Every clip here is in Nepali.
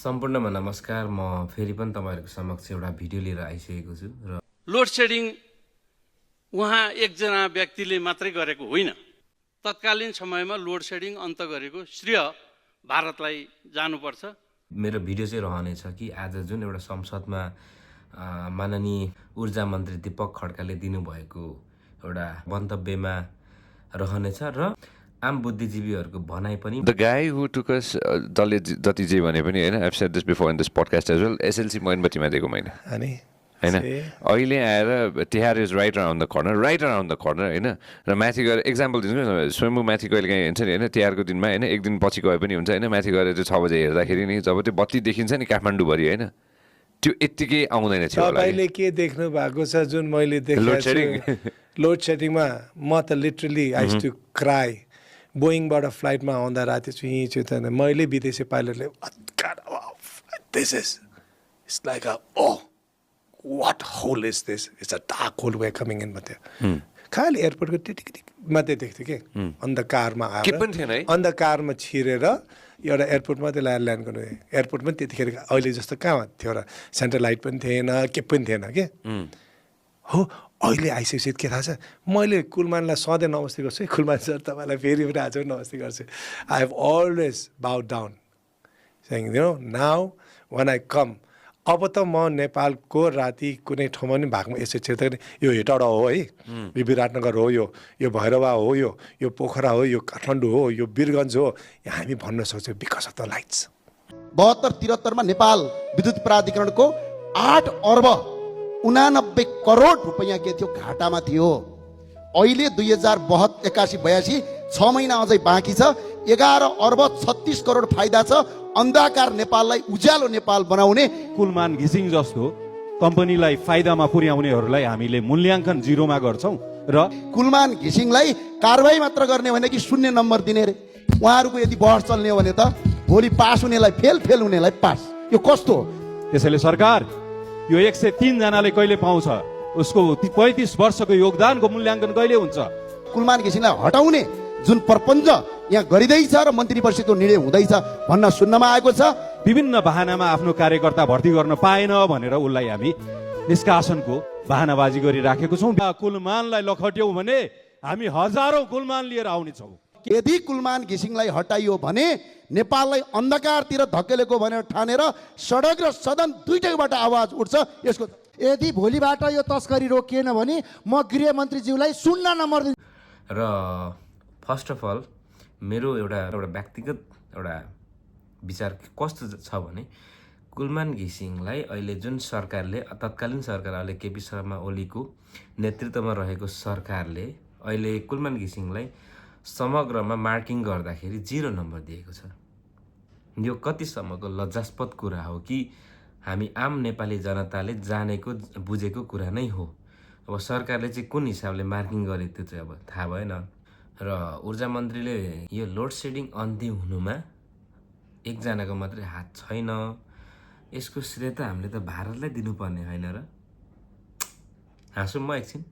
सम्पूर्णमा नमस्कार। म फेरि पनि तपाईहरुको समक्ष एउटा भिडियो लिएर आइसकेको छु र लोड सेडिङ उहाँ एकजना व्यक्तिले मात्रै गरेको होइन। तत्कालीन समयमा लोड सेडिङ अन्त गरेको श्रेय भारतलाई जानुपर्छ। मेरो भिडियो चाहिँ रहनेछ कि आज जुन एउटा संसदमा माननीय ऊर्जा मन्त्री दीपक खड्काले दिनुभएको एउटा मन्तव्यमा रहनेछ र आम बुद्धिजीवीहरूको भनाइ पनि The guy who took us दलले जति जे भने पनि हैन, I've said this before in this podcast as well, SLC मैनबत्तीमा दिएको मैले अनि हैन, अहिले आएर Tihar is right around the corner हैन, र माथि गएर एक्जाम्पल दिन्छु। स्वयम्भू माथि कहिले काहीँ हुन्छ नि हैन, तिहारको दिनमा हैन, एक दिन पछि गए पनि हुन्छ हैन, माथि गएर त्यो 6 बजे हेर्दाखेरि नि जब त्यो बत्ती देखिन्छ नि काठमाडौँभरि हैन, त्यो यत्तिकै आउँदैन थियो होला। तपाईले के देख्नु भएको छ जुन मैले देखेको छु लोड सेडिङमा म त literally I used to cry. बोइङबाट फ्लाइटमा आउँदा राति छु त मैले विदेशी पाइलटले this is it's like a what hole is this? It's a dark hole we're coming in भन्थ्यो। खाली एयरपोर्टको टिटिक मात्रै देख्थ्यो के अन्धकारमा आएर अन्धकारमा छिरेर एउटा एयरपोर्ट मात्रै ल्यान्ड गर्नु। एयरपोर्ट पनि त्यतिखेर अहिले जस्तो कहाँ थियो र सेन्ट्रल लाइट पनि थिएन, के पनि थिएन के हो। अहिले आइसकेपछि के थाहा छ, मैले कुलमानलाई सधैँ नमस्ते गर्छु। कुलमान सर तपाईँलाई फेरि पनि आज नमस्ते गर्छु। I have always bow down saying you know now when I come. अब त म नेपालको राति कुनै ठाउँमा पनि भागमा यसो छिर्दा यो हेटौडा हो है, यो विराटनगर हो, यो भैरवा हो, यो पोखरा हो, यो काठमाडौँ हो, यो वीरगञ्ज हो, हामी भन्न सक्छौँ because of the lights. 72-73 Nepal विद्युत प्राधिकरणको 8 अर्ब 89 करोड रुपैयाँ के थियो घाटामा थियो। अहिले 2081-82 6 महिना अझै बाँकी छ। 11 अर्ब 36 करोड फाइदा छ। अन्धकार नेपाललाई उज्यालो नेपाल बनाउने कुलमान घिसिङ जस्तो कम्पनीलाई फाइदामा पुर्याउनेहरूलाई हामीले मूल्याङ्कन 0 मा गर्छौं र कुलमान घिसिङलाई कारबाही मात्र गर्ने भने कि 0 नम्बर दिने रे। उहाँहरूको यदि बहस चल्ने हो भने त भोलि पास हुनेलाई फेल हुनेलाई पास। यो कस्तो हो? त्यसैले सरकार यो 103 जनाले कहिले पाउँछ, उसको 35 वर्षको योगदानको मूल्याङ्कन कहिले हुन्छ? कुलमान घिसिङलाई हटाउने जुन प्रपञ्च यहाँ गरिँदैछ र मन्त्री परिषदको निर्णय हुँदैछ भन्न सुन्नमा आएको छ। विभिन्न बहानामा आफ्नो कार्यकर्ता भर्ती गर्न पाएन भनेर उसलाई हामी निष्कासनको बहानाबाजी गरिराखेको छौँ। कुलमानलाई लखट्यौँ भने हामी हजारौं कुलमान लिएर आउनेछौँ। यदि कुलमान घिसिङलाई हटाइयो भने नेपाललाई अन्धकारतिर धकेलेको भनेर ठानेर सडक र सदन दुईटैबाट आवाज उठ्छ। यसको यदि भोलिबाट यो तस्करी रोकिएन भने म गृहमन्त्रीज्यूलाई 0 नम्बर दिन्छु। र फर्स्ट अफ अल मेरो एउटा व्यक्तिगत एउटा विचार कस्तो छ भने कुलमान घिसिङलाई अहिले जुन सरकारले, तत्कालीन सरकार अहिले केपी शर्मा ओलीको नेतृत्वमा रहेको सरकारले अहिले कुलमान घिसिङलाई समग्रमा मार्किङ गर्दाखेरि 0 नम्बर दिएको छ। यो कतिसम्मको लज्जास्पद कुरा हो कि हामी आम नेपाली जनताले जानेको बुझेको कुरा नै हो। अब सरकारले चाहिँ कुन हिसाबले मार्किङ गरे त्यो चाहिँ अब थाहा भएन। र ऊर्जा मन्त्रीले यो लोड सेडिङ अन्त्य हुनुमा एकजनाको मात्रै हात छैन, यसको श्रेय त हामीले त भारतलाई दिनुपर्ने होइन र? हाँसौँ म एकछिन।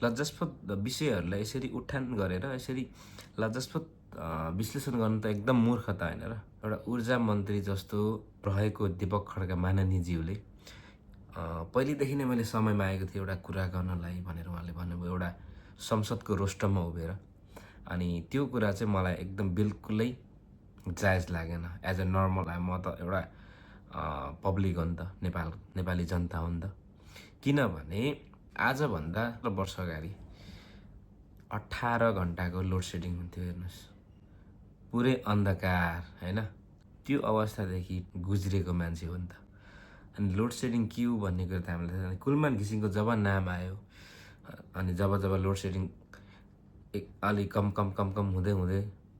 लज्जास्पद विषयहरूलाई यसरी उठान गरेर यसरी लज्जास्पद विश्लेषण गर्नु त एकदम मूर्खता होइन र? एउटा ऊर्जा मन्त्री जस्तो रहेको दीपक खड्का माननीयज्यूले पहिलेदेखि नै मैले समय मागेको थिएँ एउटा कुरा गर्नलाई भनेर उहाँले भन्नुभयो, एउटा संसदको रोस्टरमा उभिएर। अनि त्यो कुरा चाहिँ मलाई एकदम बिल्कुलै जायज लागेन। एज अ नर्मल म त एउटा पब्लिक हो नि त, नेपाली जनता हो नि त। किनभने आजभन्दा वर्ष अगाडि 18 घन्टाको लोड सेडिङ हुन्थ्यो। हेर्नुहोस्, पुरै अन्धकार होइन, त्यो अवस्थादेखि गुज्रेको मान्छे हो नि त। अनि लोड सेडिङ के हो भन्ने कुरा त हामीलाई कुलमान घिसिङको जब नाम आयो अनि जब लोड सेडिङ अलि कम हुँदै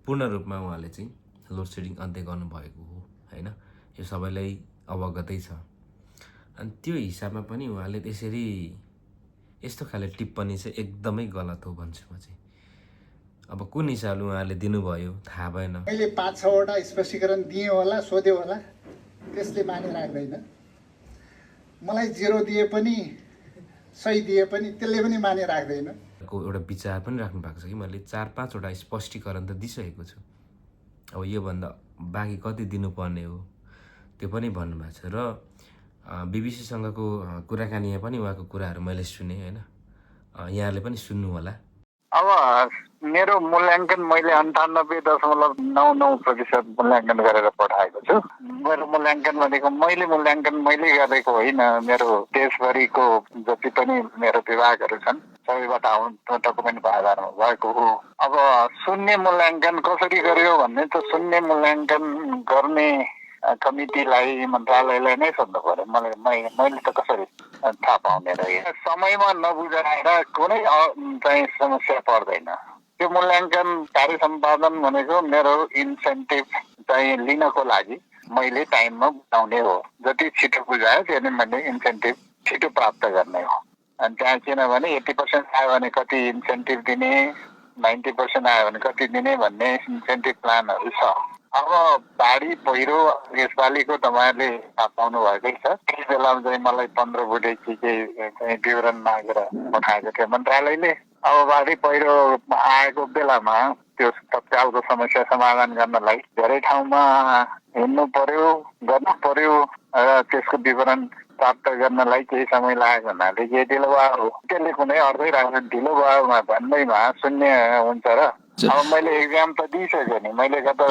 पूर्ण रूपमा उहाँले चाहिँ लोड सेडिङ अन्त्य गर्नुभएको हो होइन, यो सबैलाई अवगतै छ। अनि त्यो हिसाबमा पनि उहाँले त्यसरी यस्तो खाले टिप्पणी चाहिँ एकदमै गलत हो भन्छु म चाहिँ। अब कुन हिसाबले उहाँले दिनुभयो थाहा भएन। अहिले 5-6 वटा स्पष्टीकरण दिए होला, सोध्यो होला, त्यसले माने राख्दैन। मलाई 0 दिए पनि सही दिए पनि त्यसले पनि माने राख्दैन। एउटा विचार पनि राख्नु भएको छ कि मैले 4-5 वटा स्पष्टीकरण त दिइसकेको छु। अब योभन्दा बाँकी कति दिनुपर्ने हो त्यो पनि भन्नुभएको छ। र बिबिसीसँगको कुराकानीमा पनि उहाँको कुराहरू मैले सुने होइन, यहाँले पनि सुन्नु होला। अब मेरो मूल्याङ्कन मैले 98.99% मूल्याङ्कन गरेर पठाएको छु। मेरो मूल्याङ्कन भनेको मैले गरेको होइन, मेरो देशभरिको जति पनि मेरो विभागहरू छन् सबैबाट डकुमेन्टको आधारमा भएको हो। अब शून्य मूल्याङ्कन कसरी गर्यो भन्ने त शून्य मूल्याङ्कन गर्ने कमिटीलाई मन्त्रालयलाई नै सोध्नु पर्यो। मैले त कसरी थाहा पाउने र समयमा नबुझाएर कुनै चाहिँ समस्या पर्दैन। त्यो मूल्याङ्कन कार्य सम्पादन भनेको मेरो इन्सेन्टिभ चाहिँ लिनको लागि मैले टाइममा बुझाउने हो। जति छिटो बुझायो त्यति मैले इन्सेन्टिभ छिटो प्राप्त गर्ने हो। अनि त्यहाँ किनभने 80% आयो भने कति इन्सेन्टिभ दिने, 90% आयो भने कति दिने भन्ने इन्सेन्टिभ प्लानहरू छ। अब बाढी पहिरो यसपालिको तपाईँहरूले थाहा पाउनु भएकै छ। त्यस बेला चाहिँ मलाई 15 बुढे चाहिँ विवरण मागेर पठाएको थियो मन्त्रालयले। अब बाढी पहिरो आएको बेलामा त्यो तत्कालको समस्या समाधान गर्नलाई धेरै ठाउँमा हिँड्नु पर्यो, गर्नु पर्यो र त्यसको विवरण प्राप्त गर्नलाई केही समय लागेको हुनाले केही ढिलो भयो। त्यसले कुनै अर्थै राख्दैन। ढिलो भयो भन्दैमा शून्य हुन्छ र अब मैले एक्जाम त दिइसकेँ नि। मैले गत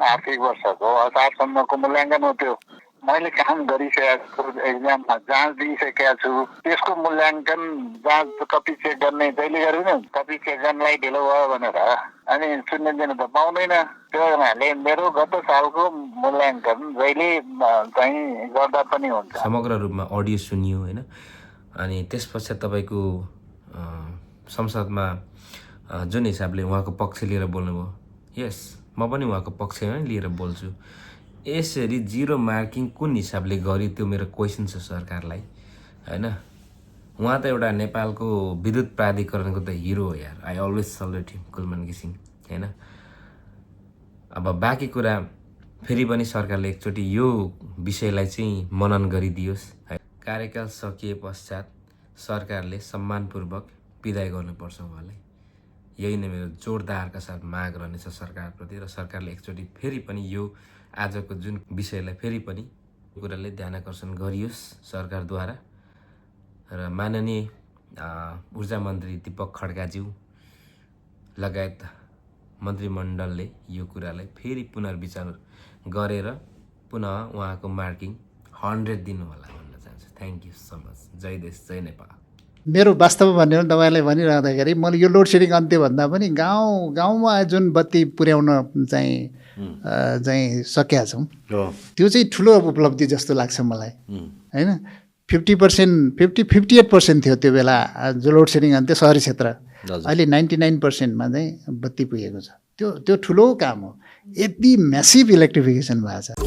आर्थिक वर्षको असारसम्मको मूल्याङ्कन हो त्यो। मैले काम गरिसकेको छु, एक्जाममा जाँच दिइसकेका छु। त्यसको मूल्याङ्कन जाँच कपी चेक गर्ने जहिले गरिने कपी चेक गर्नलाई ढिलो भयो भनेर अनि शून्य दिन त पाउँदैन। त्यो हुनाले मेरो गत सालको मूल्याङ्कन जहिले चाहिँ गर्दा पनि हुन्छ। समग्र रूपमा अडियो सुनियो होइन। अनि त्यस पश्चात तपाईँको संसदमा जुन हिसाबले उहाँको पक्ष लिएर बोल्नुभयो, यस म पनि उहाँको पक्षमा लिएर बोल्छु। यसरी 0 मार्किङ कुन हिसाबले गर्यो त्यो मेरो क्वेसन छ सरकारलाई होइन। उहाँ त एउटा नेपालको विद्युत प्राधिकरणको त हिरो हो यार। आई अलवेज सल्युट हिम, कुलमान घिसिङ होइन। अब बाँकी कुरा फेरि पनि सरकारले एकचोटि यो विषयलाई चाहिँ मनन गरिदियोस्। कार्यकाल सकिए पश्चात सरकारले सम्मानपूर्वक विदाय गर्नुपर्छ उहाँलाई। यही नै मेरो जोरदारका साथ माग रहनेछ सरकारप्रति। र सरकारले एकचोटि फेरि पनि यो आजको जुन विषयलाई फेरि पनि कुराले ध्यानाकर्षण गरियोस् सरकारद्वारा। र माननीय ऊर्जा मन्त्री दीपक खड्काज्यू लगायत मन्त्रीमण्डलले यो कुरालाई फेरि पुनर्विचार गरेर पुनः उहाँको मार्किङ 100 दिनु होला भन्न चाहन्छु। Thank you so much. जय देश, जय नेपाल। मेरो वास्तवमा भन्यो भने तपाईँलाई भनिरहँदाखेरि मैले यो लोड सेडिङ अन्त्यभन्दा पनि गाउँमा जुन बत्ती पुर्याउन चाहिँ सकेका छौँ त्यो चाहिँ ठुलो उपलब्धि जस्तो लाग्छ मलाई होइन। 58% थियो त्यो बेला जो लोड सेडिङ अन्त्य सहरी क्षेत्र। अहिले 99%मा चाहिँ बत्ती पुगेको छ। त्यो ठुलो काम हो। यति म्यासिभ इलेक्ट्रिफिकेसन भएको छ।